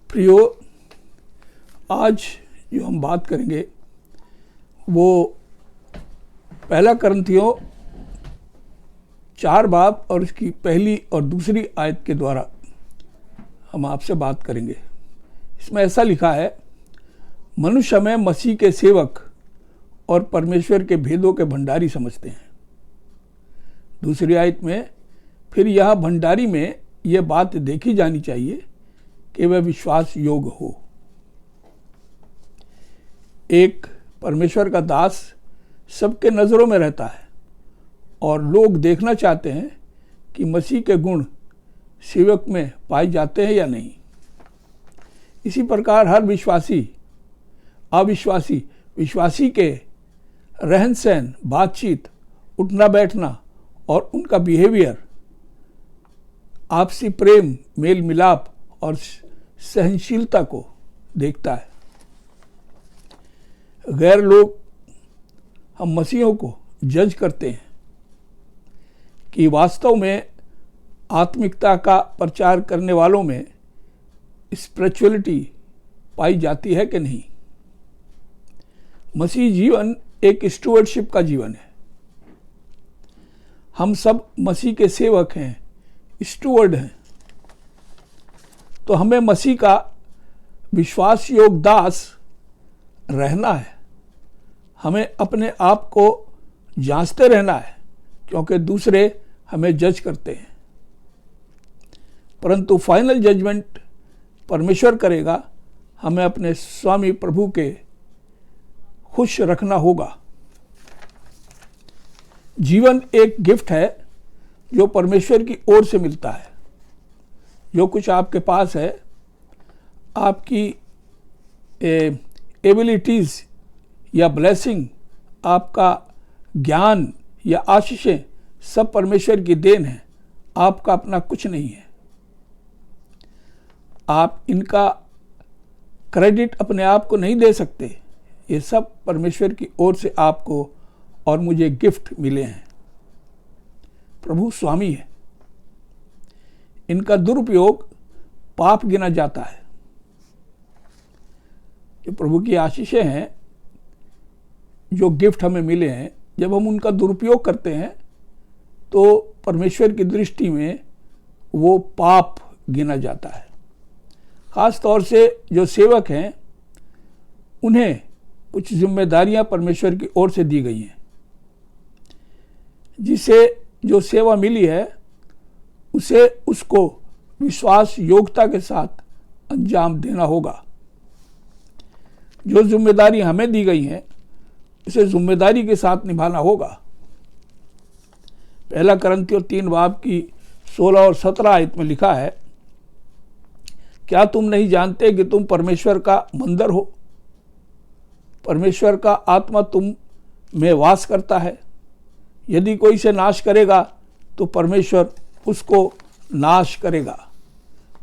प्रियो, आज जो हम बात करेंगे वो पहला करंथियों 4 बाब और उसकी पहली और दूसरी आयत के द्वारा हम आपसे बात करेंगे। इसमें ऐसा लिखा है, मनुष्य में मसीह के सेवक और परमेश्वर के भेदों के भंडारी समझते हैं। दूसरी आयत में फिर यह भंडारी में यह बात देखी जानी चाहिए कि वह विश्वास योग्य हो। एक परमेश्वर का दास सबके नज़रों में रहता है और लोग देखना चाहते हैं कि मसीह के गुण सेवक में पाए जाते हैं या नहीं। इसी प्रकार हर विश्वासी, अविश्वासी, विश्वासी के रहन सहन, बातचीत, उठना बैठना और उनका बिहेवियर, आपसी प्रेम, मेल मिलाप और सहनशीलता को देखता है। गैर लोग हम मसीहों को जज करते हैं कि वास्तव में आत्मिकता का प्रचार करने वालों में स्पिरिचुअलिटी पाई जाती है कि नहीं। मसीह जीवन एक स्टुअर्डशिप का जीवन है। हम सब मसीह के सेवक हैं, स्टुअर्ड हैं। तो हमें मसीह का विश्वास योग्य दास रहना है। हमें अपने आप को जांचते रहना है, क्योंकि दूसरे हमें जज करते हैं। परंतु फाइनल जजमेंट परमेश्वर करेगा। हमें अपने स्वामी प्रभु के खुश रखना होगा। जीवन एक गिफ्ट है जो परमेश्वर की ओर से मिलता है। जो कुछ आपके पास है, आपकी एबिलिटीज़ या ब्लेसिंग, आपका ज्ञान या आशीषें, सब परमेश्वर की देन है। आपका अपना कुछ नहीं है। आप इनका क्रेडिट अपने आप को नहीं दे सकते। ये सब परमेश्वर की ओर से आपको और मुझे गिफ्ट मिले हैं। प्रभु स्वामी है। इनका दुरुपयोग पाप गिना जाता है। जो प्रभु की आशीषें हैं, जो गिफ्ट हमें मिले हैं, जब हम उनका दुरुपयोग करते हैं तो परमेश्वर की दृष्टि में वो पाप गिना जाता है। खास तौर से जो सेवक हैं, उन्हें कुछ जिम्मेदारियां परमेश्वर की ओर से दी गई हैं, जिसे जो सेवा मिली है उसे उसको विश्वास योग्यता के साथ अंजाम देना होगा। जो जिम्मेदारी हमें दी गई हैं उसे जिम्मेदारी के साथ निभाना होगा। पहला करंथियों 3 बाब की 16 और 17 आयत में लिखा है, क्या तुम नहीं जानते कि तुम परमेश्वर का मंदिर हो? परमेश्वर का आत्मा तुम में वास करता है। यदि कोई इसे नाश करेगा तो परमेश्वर उसको नाश करेगा,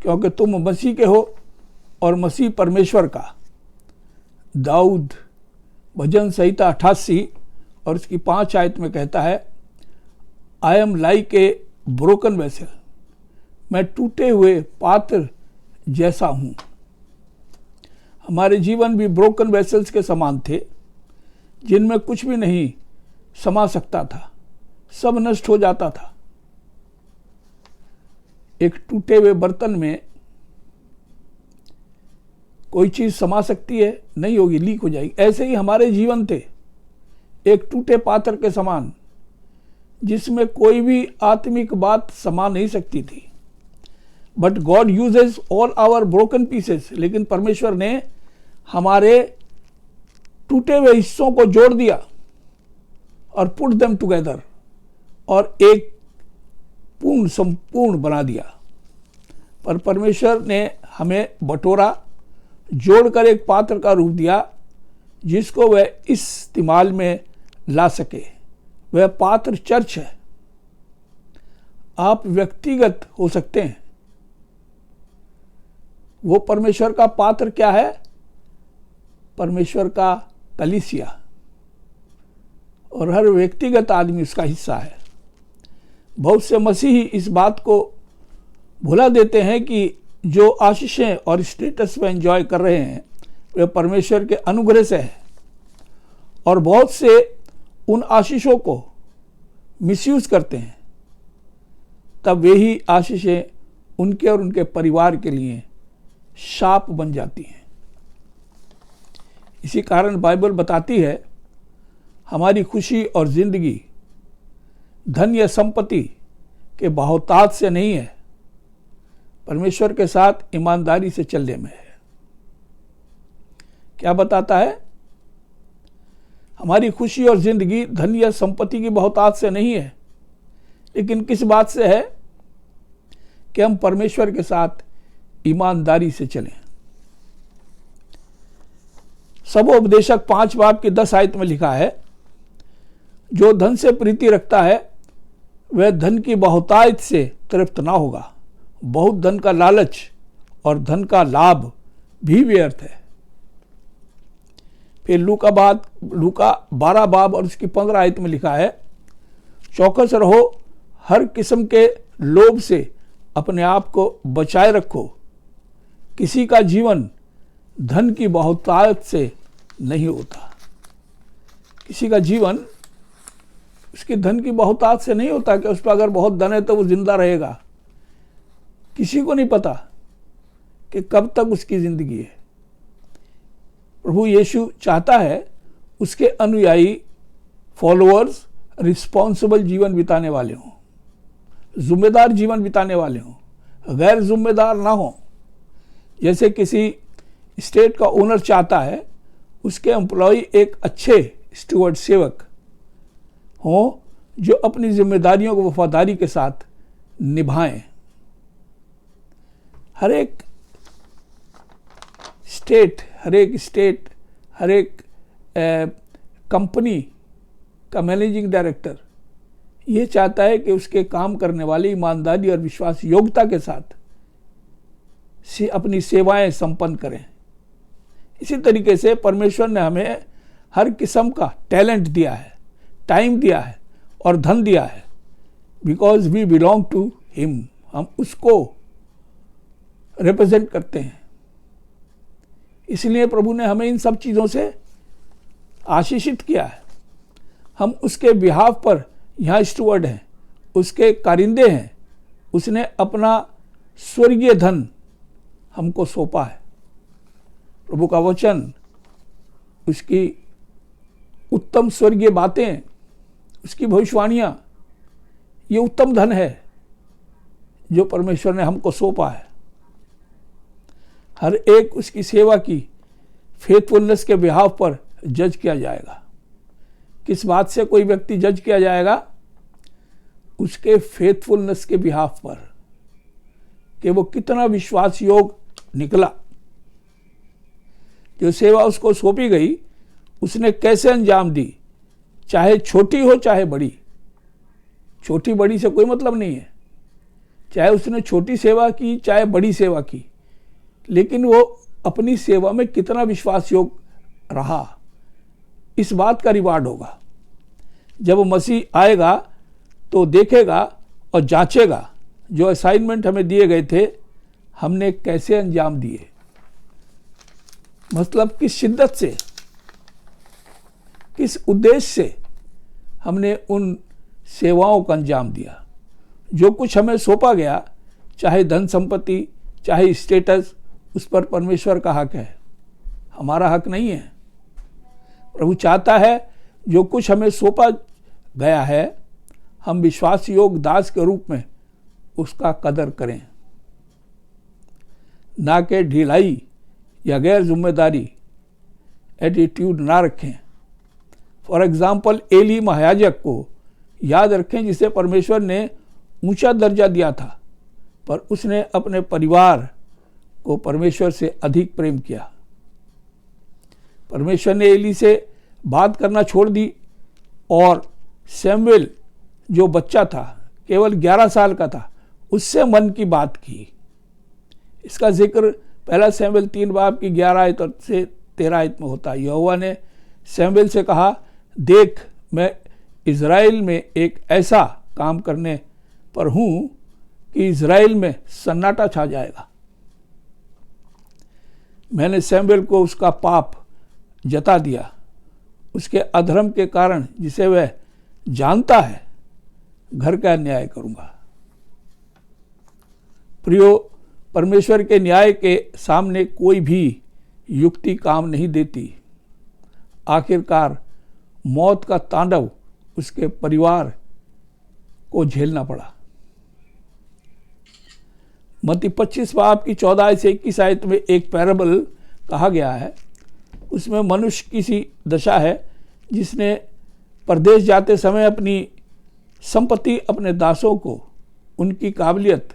क्योंकि तुम मसीह के हो और मसीह परमेश्वर का। दाऊद भजन संहिता 88 और उसकी 5 आयत में कहता है, I am like a broken vessel, मैं टूटे हुए पात्र जैसा हूं। हमारे जीवन भी ब्रोकन वेसल्स के समान थे, जिनमें कुछ भी नहीं समा सकता था, सब नष्ट हो जाता था। एक टूटे हुए बर्तन में कोई चीज समा सकती है? नहीं होगी, लीक हो जाएगी। ऐसे ही हमारे जीवन थे, एक टूटे पात्र के समान, जिसमें कोई भी आत्मिक बात समा नहीं सकती थी। But God uses all our broken pieces, लेकिन परमेश्वर ने हमारे टूटे हुए हिस्सों को जोड़ दिया और पुट देम टुगेदर, और एक पूर्ण संपूर्ण बना दिया। पर परमेश्वर ने हमें बटोरा, जोड़कर एक पात्र का रूप दिया जिसको वह इस्तेमाल में ला सके। वह पात्र चर्च है। आप व्यक्तिगत हो सकते हैं। वो परमेश्वर का पात्र क्या है? परमेश्वर का कलीसिया, और हर व्यक्तिगत आदमी उसका हिस्सा है। बहुत से मसीही इस बात को भुला देते हैं कि जो आशीषें और स्टेटस में एंजॉय कर रहे हैं वे परमेश्वर के अनुग्रह से है, और बहुत से उन आशीषों को मिसयूज करते हैं, तब वे ही आशीषें उनके और उनके परिवार के लिए शाप बन जाती हैं। इसी कारण बाइबल बताती है हमारी खुशी और जिंदगी धन या संपत्ति के बहुतायत से नहीं है, परमेश्वर के साथ ईमानदारी से चलने में है। क्या बताता है? हमारी खुशी और जिंदगी धन या संपत्ति की बहुतायत से नहीं है, लेकिन किस बात से है? कि हम परमेश्वर के साथ ईमानदारी से चलें। सबोपदेशक 5 बाब की 10 आयत में लिखा है, जो धन से प्रीति रखता है वह धन की बहुतायत से तृप्त ना होगा। बहुत धन का लालच और धन का लाभ भी व्यर्थ है। फिर लूका 12 बाब और उसकी 15 आयत में लिखा है, चौकस रहो, हर किस्म के लोभ से अपने आप को बचाए रखो। किसी का जीवन धन की बहुतायत से नहीं होता। किसी का जीवन उसके धन की बहुतायत से नहीं होता कि उस पर अगर बहुत धन है तो वो जिंदा रहेगा। किसी को नहीं पता कि कब तक उसकी जिंदगी है। प्रभु यीशु चाहता है उसके अनुयायी फॉलोअर्स रिस्पॉन्सिबल जीवन बिताने वाले हों, जिम्मेदार जीवन बिताने वाले हों, गैर जिम्मेदार ना हों। जैसे किसी स्टेट का ओनर चाहता है उसके एम्प्लॉय एक अच्छे स्टुअर्ड सेवक हों जो अपनी जिम्मेदारियों को वफादारी के साथ निभाएं। हर एक स्टेट, हर एक कंपनी का मैनेजिंग डायरेक्टर ये चाहता है कि उसके काम करने वाले ईमानदारी और विश्वास योग्यता के साथ अपनी सेवाएं संपन्न करें। इसी तरीके से परमेश्वर ने हमें हर किस्म का टैलेंट दिया है, टाइम दिया है और धन दिया है, because we belong to him. हम उसको रिप्रेजेंट करते हैं। इसलिए प्रभु ने हमें इन सब चीज़ों से आशीषित किया है। हम उसके बिहाफ पर यहाँ स्टुअर्ड हैं, उसके कारिंदे हैं। उसने अपना स्वर्गीय धन हमको सौंपा है। प्रभु का वचन, उसकी उत्तम स्वर्गीय बातें, उसकी भविष्यवाणियां, ये उत्तम धन है जो परमेश्वर ने हमको सौंपा है। हर एक उसकी सेवा की फेथफुलनेस के बिहाफ पर जज किया जाएगा। किस बात से कोई व्यक्ति जज किया जाएगा? उसके फेथफुलनेस के बिहाफ पर, कि वो कितना विश्वास योग्य निकला। जो सेवा उसको सौंपी गई उसने कैसे अंजाम दी, चाहे छोटी हो चाहे बड़ी। छोटी बड़ी से कोई मतलब नहीं है, चाहे उसने छोटी सेवा की चाहे बड़ी सेवा की, लेकिन वो अपनी सेवा में कितना विश्वास योग्य रहा, इस बात का रिवार्ड होगा। जब मसीह आएगा तो देखेगा और जांचेगा जो असाइनमेंट हमें दिए गए थे हमने कैसे अंजाम दिए। मतलब किस शिद्दत से, किस उद्देश्य से हमने उन सेवाओं का अंजाम दिया। जो कुछ हमें सौंपा गया, चाहे धन संपत्ति चाहे स्टेटस, उस पर परमेश्वर का हक है, हमारा हक नहीं है। प्रभु चाहता है जो कुछ हमें सौंपा गया है हम विश्वास योग्य दास के रूप में उसका कदर करें, ना कि ढिलाई या गैर जिम्मेदारी एटीट्यूड ना रखें। फॉर एग्जाम्पल एली महायाजक को याद रखें जिसे परमेश्वर ने ऊंचा दर्जा दिया था, पर उसने अपने परिवार को परमेश्वर से अधिक प्रेम किया। परमेश्वर ने एली से बात करना छोड़ दी और सैमुएल जो बच्चा था, केवल 11 साल का था, उससे मन की बात की। इसका जिक्र पहला सैमुएल 3 बाब की 11 आयत से 13 आयत में होता है। यहोवा ने सैमुएल से कहा, देख मैं इज़राइल में एक ऐसा काम करने पर हूँ कि इज़राइल में सन्नाटा छा जाएगा। मैंने शमूएल को उसका पाप जता दिया, उसके अधर्म के कारण जिसे वह जानता है घर का न्याय करूंगा। प्रियो, परमेश्वर के न्याय के सामने कोई भी युक्ति काम नहीं देती। आखिरकार मौत का तांडव उसके परिवार को झेलना पड़ा। मत्ती 25 बाब की 14 से 21 आयत में एक पैराबल कहा गया है। उसमें मनुष्य की सी दशा है जिसने परदेश जाते समय अपनी संपत्ति अपने दासों को उनकी काबिलियत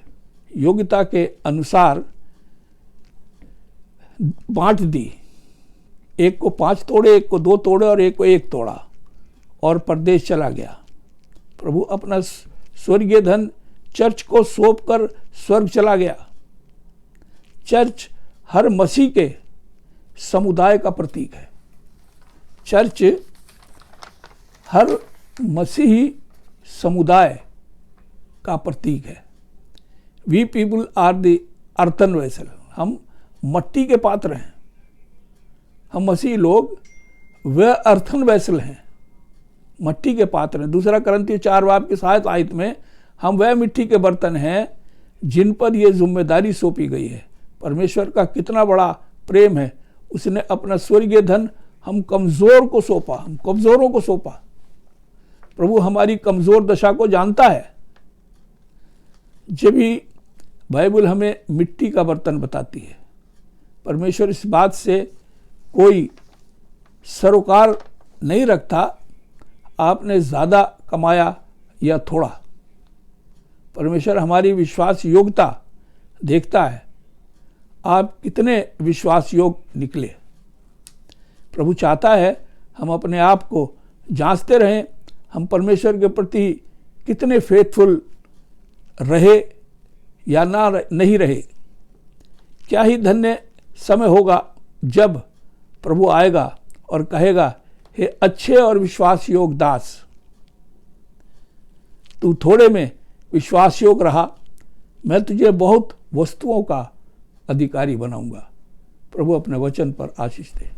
योग्यता के अनुसार बांट दी। एक को 5 तोड़े, एक को 2 तोड़े और एक को 1 तोड़ा और परदेश चला गया। प्रभु अपना स्वर्गीय धन चर्च को सौंप कर स्वर्ग चला गया। चर्च हर मसीह के समुदाय का प्रतीक है। चर्च हर मसीही समुदाय का प्रतीक है। We people are the earthen vessel, हम मट्टी के पात्र हैं। हम मसीही लोग वह अर्थन वेसल हैं, मट्टी के पात्र हैं। 2 कुरिन्थियों 4 बाब की 7 आयत में हम वह मिट्टी के बर्तन हैं जिन पर यह जिम्मेदारी सौंपी गई है। परमेश्वर का कितना बड़ा प्रेम है, उसने अपना स्वर्गीय धन हम कमजोर को सौंपा, हम कमजोरों को सौंपा। प्रभु हमारी कमजोर दशा को जानता है। जब भी बाइबल हमें मिट्टी का बर्तन बताती है, परमेश्वर इस बात से कोई सरोकार नहीं रखता आपने ज़्यादा कमाया या थोड़ा। परमेश्वर हमारी विश्वास योग्यता देखता है, आप कितने विश्वास योग्य निकले। प्रभु चाहता है हम अपने आप को जांचते रहें, हम परमेश्वर के प्रति कितने फेथफुल रहे या नहीं रहे। क्या ही धन्य समय होगा जब प्रभु आएगा और कहेगा, हे अच्छे और विश्वास योग्य दास, तू थोड़े में विश्वास योग्य रहा, मैं तुझे बहुत वस्तुओं का अधिकारी बनाऊंगा। प्रभु अपने वचन पर आशीष दे।